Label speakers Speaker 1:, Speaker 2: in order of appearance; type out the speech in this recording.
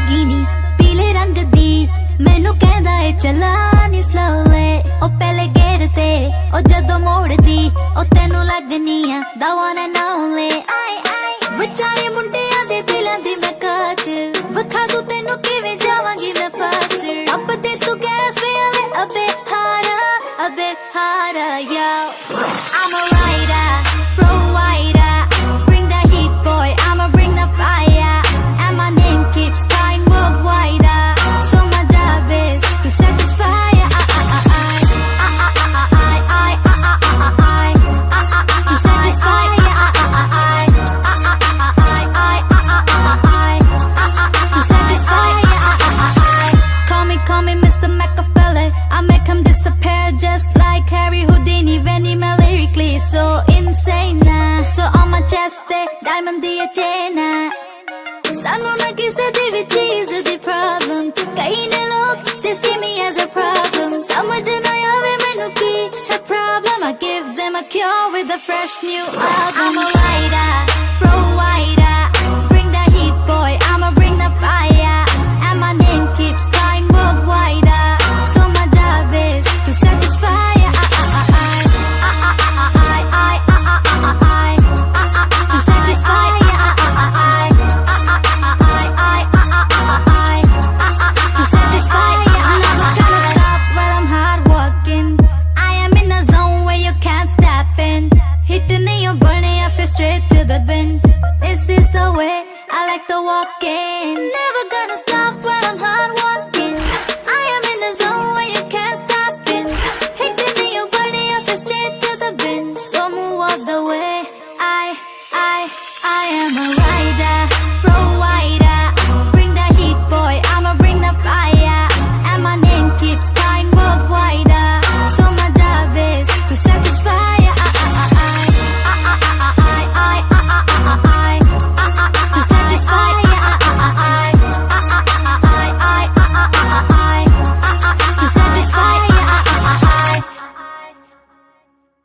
Speaker 1: Lamborghini पीले रंग दी मैनू कहंदा है चला नी slowly ओ पहले गेट ते ओ जदों मोड़दी ओ तेनू लगनी आ the one and only विचारे मुंडियां दे दिलां दी मैं कातिल वखा दूं तेनू किवें जावांगी मैं faster अब ते तू गैस पे आ a bit harder yo I'm a rider pro rider bring the heat boy I'ma bring the fire and my name keeps flying worldwide so my job is to satisfy to satisfy to satisfy call me Mr. Machiavelli I make him disappear just like Harry Houdini when he lyrically so insane so on my chest diamond the chain सानू ना किसे दी भी चीज दी problem कई ने लोग they see me as a problem समझ ना आवे मैनू की है problem I give them a cure with a fresh new album I'm a rider pro rider bring the heat boy I'ma bring the fire and my name keeps flying worldwide so my job is to satisfy to satisfy to satisfy I'm never gonna stop while I'm hard working I am in a zone where you can't step in hitting your burning I feel straight to the bin this is the way I like to walk in never gonna stop